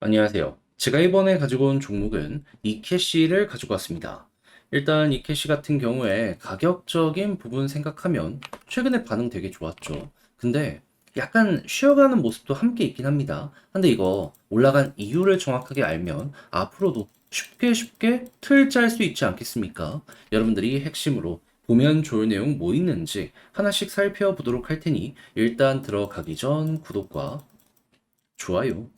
안녕하세요. 제가 이번에 가지고 온 종목은 이캐시를 가지고 왔습니다. 일단 이캐시 같은 경우에 가격적인 부분 생각하면 최근에 반응 되게 좋았죠. 근데 약간 쉬어가는 모습도 함께 있긴 합니다. 근데 이거 올라간 이유를 정확하게 알면 앞으로도 쉽게 틀 짤 수 있지 않겠습니까? 여러분들이 핵심으로 보면 좋을 내용 뭐 있는지 하나씩 살펴보도록 할 테니 일단 들어가기 전 구독과 좋아요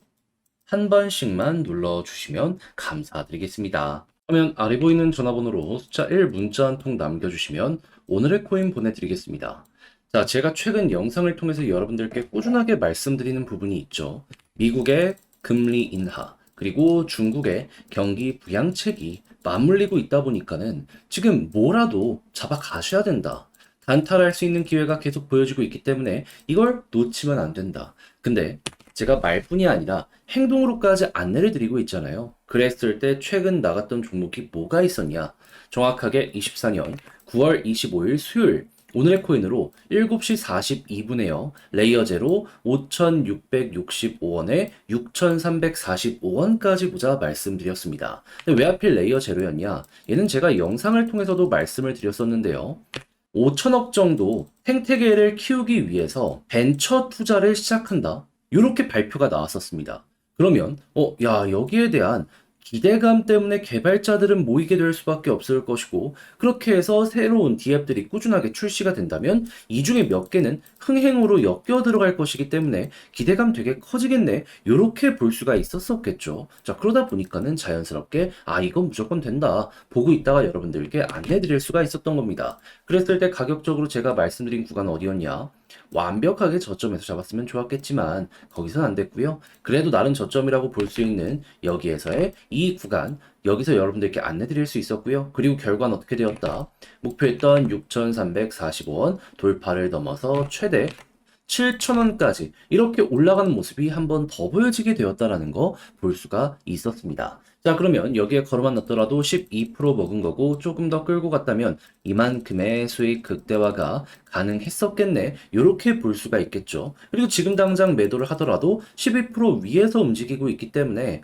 한 번씩만 눌러주시면 감사드리겠습니다. 화면 아래 보이는 전화번호로 숫자 1 문자 한 통 남겨주시면 오늘의 코인 보내드리겠습니다. 자, 제가 최근 영상을 통해서 여러분들께 꾸준하게 말씀드리는 부분이 있죠. 미국의 금리 인하, 그리고 중국의 경기 부양책이 맞물리고 있다 보니까는 지금 뭐라도 잡아 가셔야 된다. 단타할 수 있는 기회가 계속 보여지고 있기 때문에 이걸 놓치면 안 된다. 근데 제가 말뿐이 아니라 행동으로까지 안내를 드리고 있잖아요. 그랬을 때 최근 나갔던 종목이 뭐가 있었냐? 정확하게 24년 9월 25일 수요일 오늘의 코인으로 7시 42분에요. 레이어 제로 5,665원에 6,345원까지 보자 말씀드렸습니다. 근데 왜 하필 레이어 제로였냐? 얘는 제가 영상을 통해서도 말씀을 드렸었는데요. 5천억 정도 생태계를 키우기 위해서 벤처 투자를 시작한다. 이렇게 발표가 나왔었습니다. 그러면 야, 여기에 대한 기대감 때문에 개발자들은 모이게 될 수밖에 없을 것이고, 그렇게 해서 새로운 디앱들이 꾸준하게 출시가 된다면 이 중에 몇 개는 흥행으로 엮여 들어갈 것이기 때문에 기대감 되게 커지겠네. 이렇게 볼 수가 있었었겠죠. 자, 그러다 보니까는 자연스럽게 이건 무조건 된다. 보고 있다가 여러분들께 안내 드릴 수가 있었던 겁니다. 그랬을 때 가격적으로 제가 말씀드린 구간은 어디였냐? 완벽하게 저점에서 잡았으면 좋았겠지만 거기선 안 됐고요. 그래도 나름 저점이라고 볼 수 있는 여기에서의 이 구간, 여기서 여러분들께 안내 드릴 수 있었고요. 그리고 결과는 어떻게 되었다? 목표했던 6,345원 돌파를 넘어서 최대 7,000원까지 이렇게 올라가는 모습이 한 번 더 보여지게 되었다라는 거 볼 수가 있었습니다. 자, 그러면 여기에 걸어만 넣더라도 12% 먹은 거고 조금 더 끌고 갔다면 이만큼의 수익 극대화가 가능했었겠네. 이렇게 볼 수가 있겠죠. 그리고 지금 당장 매도를 하더라도 12% 위에서 움직이고 있기 때문에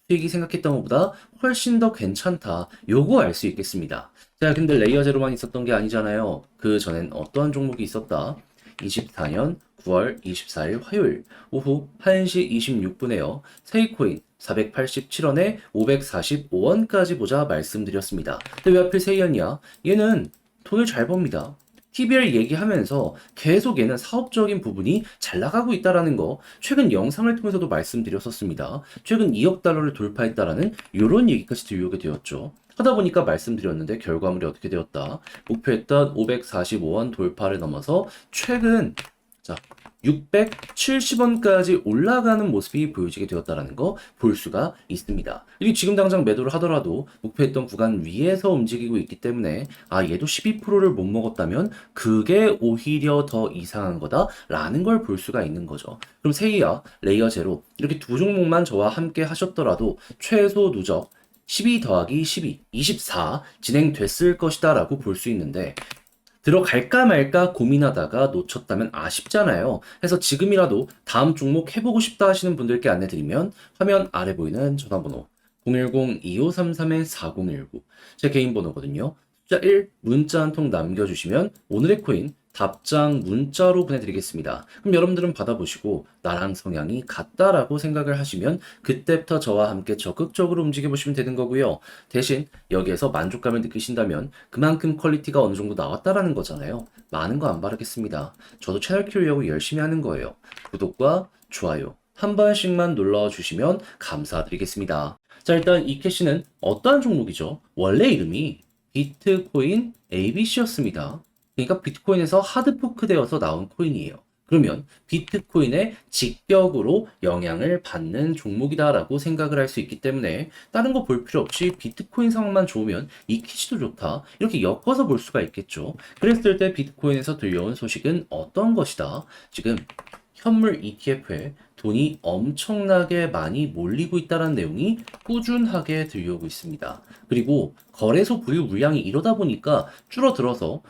수익이 생각했던 것보다 훨씬 더 괜찮다. 요거 알 수 있겠습니다. 자, 근데 레이어 제로만 있었던 게 아니잖아요. 그 전엔 어떠한 종목이 있었다? 24년 9월 24일 화요일 오후 1시 26분에요. 세이코인 487원에 545원까지 보자 말씀드렸습니다. 근데 왜 하필 세이였냐? 얘는 돈을 잘 법니다. TBR 얘기하면서 계속 얘는 사업적인 부분이 잘 나가고 있다라는 거 최근 영상을 통해서도 말씀드렸었습니다. 최근 2억 달러를 돌파했다라는 이런 얘기까지 들려오게 되었죠. 하다 보니까 말씀드렸는데 결과물이 어떻게 되었다. 목표했던 545원 돌파를 넘어서 최근 670원까지 올라가는 모습이 보여지게 되었다는 거 볼 수가 있습니다. 그리고 지금 당장 매도를 하더라도 목표했던 구간 위에서 움직이고 있기 때문에 얘도 12%를 못 먹었다면 그게 오히려 더 이상한 거다라는 걸 볼 수가 있는 거죠. 그럼 세이와 레이어 제로 이렇게 두 종목만 저와 함께 하셨더라도 최소 누적 12 더하기 12, 24 진행됐을 것이다 라고 볼 수 있는데 들어갈까 말까 고민하다가 놓쳤다면 아쉽잖아요. 그래서 지금이라도 다음 종목 해보고 싶다 하시는 분들께 안내드리면 화면 아래 보이는 전화번호 010-2533-4019 제 개인 번호거든요. 숫자 1 문자 한 통 남겨주시면 오늘의 코인 답장 문자로 보내드리겠습니다. 그럼 여러분들은 받아보시고 나랑 성향이 같다라고 생각을 하시면 그때부터 저와 함께 적극적으로 움직여보시면 되는 거고요. 대신 여기에서 만족감을 느끼신다면 그만큼 퀄리티가 어느 정도 나왔다라는 거잖아요. 많은 거 안 바라겠습니다. 저도 채널 키우려고 열심히 하는 거예요. 구독과 좋아요 한 번씩만 눌러주시면 감사드리겠습니다. 자, 일단 이 캐시는 어떠한 종목이죠? 원래 이름이 비트코인 ABC였습니다. 그러니까 비트코인에서 하드포크 되어서 나온 코인이에요. 그러면 비트코인의 직격으로 영향을 받는 종목이다라고 생각을 할 수 있기 때문에 다른 거 볼 필요 없이 비트코인 상황만 좋으면 이 키시도 좋다. 이렇게 엮어서 볼 수가 있겠죠. 그랬을 때 비트코인에서 들려온 소식은 어떤 것이다? 지금 현물 ETF에 돈이 엄청나게 많이 몰리고 있다는 내용이 꾸준하게 들려오고 있습니다. 그리고 거래소 보유 물량이 이러다 보니까 줄어들어서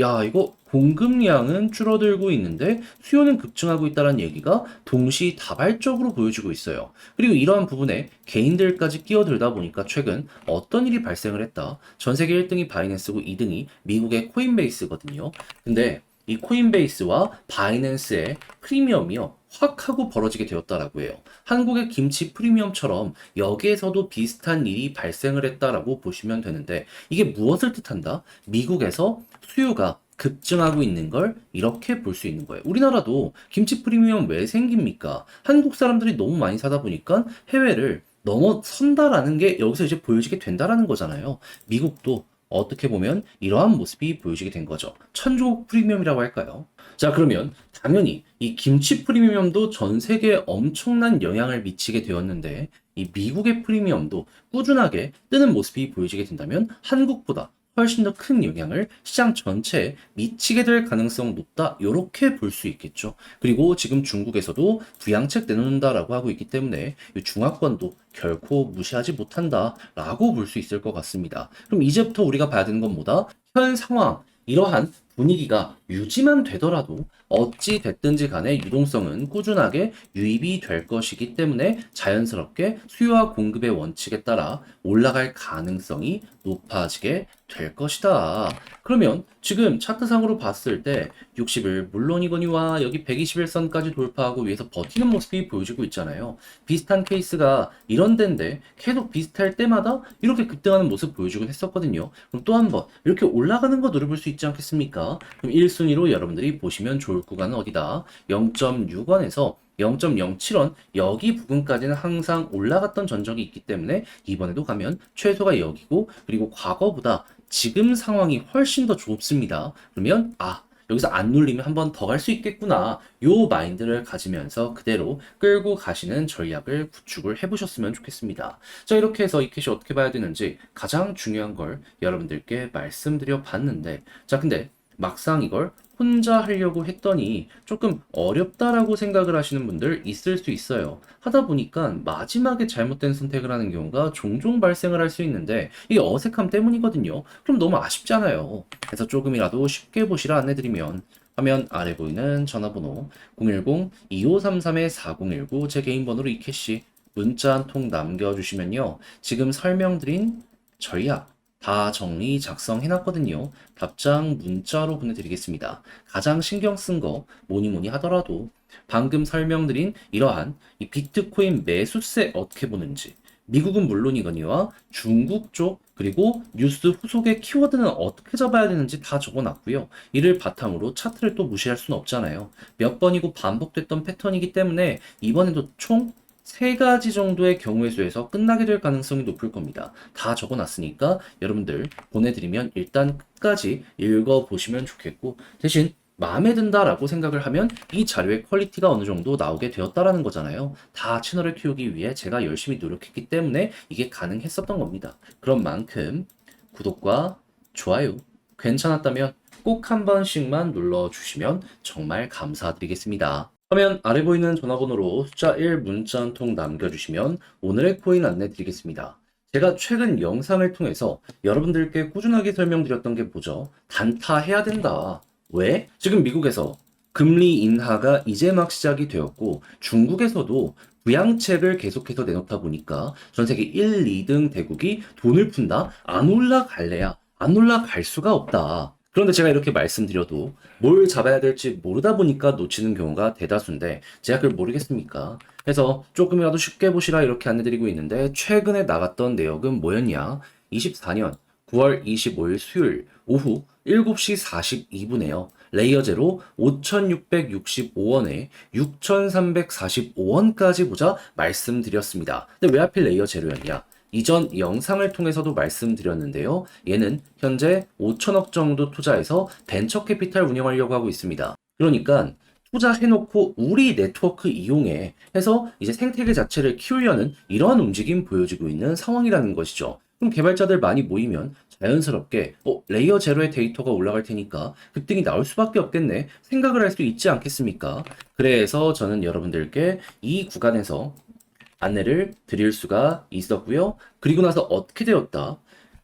야, 이거 공급량은 줄어들고 있는데 수요는 급증하고 있다는 얘기가 동시다발적으로 보여지고 있어요. 그리고 이러한 부분에 개인들까지 끼어들다 보니까 최근 어떤 일이 발생을 했다. 전 세계 1등이 바이낸스고 2등이 미국의 코인베이스거든요. 근데 이 코인베이스와 바이낸스의 프리미엄이요, 확 하고 벌어지게 되었다라고 해요. 한국의 김치 프리미엄처럼 여기에서도 비슷한 일이 발생을 했다라고 보시면 되는데, 이게 무엇을 뜻한다? 미국에서 수요가 급증하고 있는 걸 이렇게 볼 수 있는 거예요. 우리나라도 김치 프리미엄 왜 생깁니까? 한국 사람들이 너무 많이 사다 보니까 해외를 넘어선다라는 게 여기서 이제 보여지게 된다라는 거잖아요. 미국도 어떻게 보면 이러한 모습이 보여지게 된 거죠. 천조국 프리미엄이라고 할까요? 자, 그러면 당연히 이 김치 프리미엄도 전 세계에 엄청난 영향을 미치게 되었는데, 이 미국의 프리미엄도 꾸준하게 뜨는 모습이 보여지게 된다면 한국보다 훨씬 더 큰 영향을 시장 전체에 미치게 될 가능성 높다, 이렇게 볼 수 있겠죠. 그리고 지금 중국에서도 부양책 내놓는다라고 하고 있기 때문에 이 중화권도 결코 무시하지 못한다라고 볼 수 있을 것 같습니다. 그럼 이제부터 우리가 봐야 되는 건 뭐다? 현 상황, 이러한 분위기가 유지만 되더라도 어찌 됐든지 간에 유동성은 꾸준하게 유입이 될 것이기 때문에 자연스럽게 수요와 공급의 원칙에 따라 올라갈 가능성이 높아지게 될 것이다. 그러면 지금 차트상으로 봤을 때 60일 물론이거니와 여기 121선까지 돌파하고 위에서 버티는 모습이 보여지고 있잖아요. 비슷한 케이스가 이런 데인데 계속 비슷할 때마다 이렇게 급등하는 모습 보여주곤 했었거든요. 그럼 또 한 번 이렇게 올라가는 거 노려볼 수 있지 않겠습니까? 그럼 1순위로 여러분들이 보시면 좋을 구간은 어디다? 0.6원에서 0.07원 여기 부근까지는 항상 올라갔던 전적이 있기 때문에 이번에도 가면 최소가 여기고, 그리고 과거보다 지금 상황이 훨씬 더 좁습니다. 그러면 여기서 안 눌리면 한 번 더 갈 수 있겠구나, 요 마인드를 가지면서 그대로 끌고 가시는 전략을 구축을 해보셨으면 좋겠습니다. 자, 이렇게 해서 이 캐시 어떻게 봐야 되는지 가장 중요한 걸 여러분들께 말씀드려 봤는데, 자, 근데 막상 이걸 혼자 하려고 했더니 조금 어렵다라고 생각을 하시는 분들 있을 수 있어요. 하다 보니까 마지막에 잘못된 선택을 하는 경우가 종종 발생을 할 수 있는데, 이게 어색함 때문이거든요. 그럼 너무 아쉽잖아요. 그래서 조금이라도 쉽게 보시라 안내드리면, 화면 아래 보이는 전화번호 010-2533-4019 제 개인 번호로 이캐시 문자 한 통 남겨주시면요, 지금 설명드린 전략 다 정리 작성해놨거든요. 답장 문자로 보내드리겠습니다. 가장 신경 쓴 거 뭐니 뭐니 하더라도 방금 설명드린 이러한 이 비트코인 매수세 어떻게 보는지, 미국은 물론이거니와 중국 쪽, 그리고 뉴스 후속의 키워드는 어떻게 잡아야 되는지 다 적어놨고요. 이를 바탕으로 차트를 또 무시할 수는 없잖아요. 몇 번이고 반복됐던 패턴이기 때문에 이번에도 총 3가지 정도의 경우의 수에서 끝나게 될 가능성이 높을 겁니다. 다 적어놨으니까 여러분들 보내드리면 일단 끝까지 읽어보시면 좋겠고, 대신 마음에 든다라고 생각을 하면 이 자료의 퀄리티가 어느 정도 나오게 되었다라는 거잖아요. 다 채널을 키우기 위해 제가 열심히 노력했기 때문에 이게 가능했었던 겁니다. 그런 만큼 구독과 좋아요 괜찮았다면 꼭 한 번씩만 눌러주시면 정말 감사드리겠습니다. 화면 아래 보이는 전화번호로 숫자 1 문자 한 통 남겨주시면 오늘의 코인 안내 드리겠습니다. 제가 최근 영상을 통해서 여러분들께 꾸준하게 설명드렸던 게 뭐죠? 단타해야 된다. 왜? 지금 미국에서 금리 인하가 이제 막 시작이 되었고, 중국에서도 부양책을 계속해서 내놓다 보니까 전 세계 1, 2등 대국이 돈을 푼다? 안 올라갈래야 안 올라갈 수가 없다. 그런데 제가 이렇게 말씀드려도 뭘 잡아야 될지 모르다 보니까 놓치는 경우가 대다수인데, 제가 그걸 모르겠습니까? 그래서 조금이라도 쉽게 보시라 이렇게 안내드리고 있는데, 최근에 나갔던 내역은 뭐였냐? 24년 9월 25일 수요일 오후 7시 42분에요. 레이어제로 5,665원에 6,345원까지 보자 말씀드렸습니다. 근데 왜 하필 레이어제로였냐? 이전 영상을 통해서도 말씀드렸는데요. 얘는 현재 5천억 정도 투자해서 벤처 캐피탈 운영하려고 하고 있습니다. 그러니까 투자해놓고 우리 네트워크 이용해 해서 이제 생태계 자체를 키우려는 이러한 움직임 보여지고 있는 상황이라는 것이죠. 그럼 개발자들 많이 모이면 자연스럽게 레이어 제로의 데이터가 올라갈 테니까 급등이 나올 수밖에 없겠네 생각을 할 수 있지 않겠습니까? 그래서 저는 여러분들께 이 구간에서 안내를 드릴 수가 있었고요. 그리고 나서 어떻게 되었다?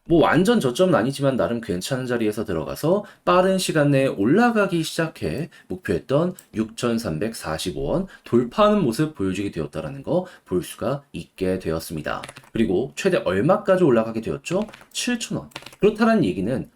뭐 완전 저점은 아니지만 나름 괜찮은 자리에서 들어가서 빠른 시간 내에 올라가기 시작해 목표했던 6,345원 돌파하는 모습 보여주게 되었다라는 거 볼 수가 있게 되었습니다. 그리고 최대 얼마까지 올라가게 되었죠? 7,000원. 그렇다는 얘기는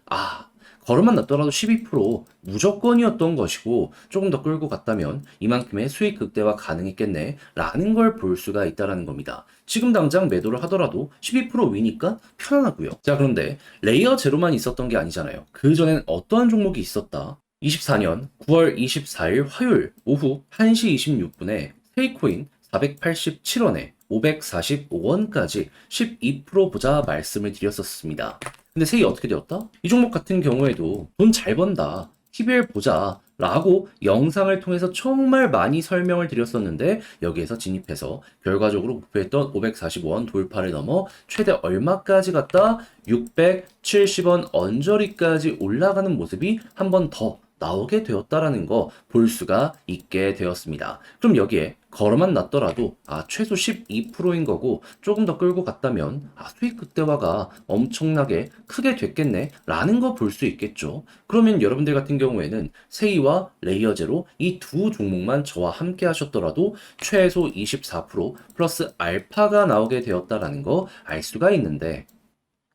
걸음만 났더라도 12% 무조건이었던 것이고 조금 더 끌고 갔다면 이만큼의 수익 극대화 가능했겠네 라는 걸 볼 수가 있다는 겁니다. 지금 당장 매도를 하더라도 12% 위니까 편안하고요. 자, 그런데 레이어 제로만 있었던 게 아니잖아요. 그전엔 어떠한 종목이 있었다? 24년 9월 24일 화요일 오후 1시 26분에 세이코인 487원에 545원까지 12% 보자 말씀을 드렸었습니다. 근데 세이 어떻게 되었다? 이 종목 같은 경우에도 돈 잘 번다. TBL 보자. 라고 영상을 통해서 정말 많이 설명을 드렸었는데 여기에서 진입해서 결과적으로 목표했던 545원 돌파를 넘어 최대 얼마까지 갔다? 670원 언저리까지 올라가는 모습이 한 번 더 나오게 되었다라는 거 볼 수가 있게 되었습니다. 그럼 여기에 걸어만 났더라도 최소 12%인 거고 조금 더 끌고 갔다면 수익 극대화가 엄청나게 크게 됐겠네 라는 거 볼 수 있겠죠. 그러면 여러분들 같은 경우에는 세이와 레이어제로 이 두 종목만 저와 함께 하셨더라도 최소 24% 플러스 알파가 나오게 되었다라는 거 알 수가 있는데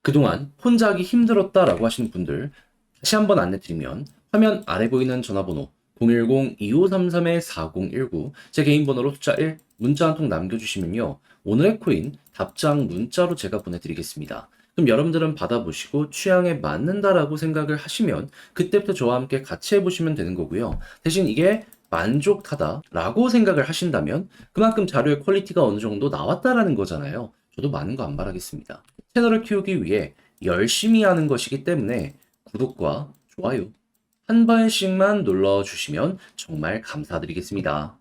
그동안 혼자 하기 힘들었다라고 하시는 분들 다시 한번 안내드리면 화면 아래 보이는 전화번호 010-2533-4019 제 개인 번호로 숫자 1 문자 한 통 남겨주시면요. 오늘의 코인 답장 문자로 제가 보내드리겠습니다. 그럼 여러분들은 받아보시고 취향에 맞는다라고 생각을 하시면 그때부터 저와 함께 같이 해보시면 되는 거고요. 대신 이게 만족하다라고 생각을 하신다면 그만큼 자료의 퀄리티가 어느 정도 나왔다라는 거잖아요. 저도 많은 거 안 바라겠습니다. 채널을 키우기 위해 열심히 하는 것이기 때문에 구독과 좋아요 한 번씩만 눌러주시면 정말 감사드리겠습니다.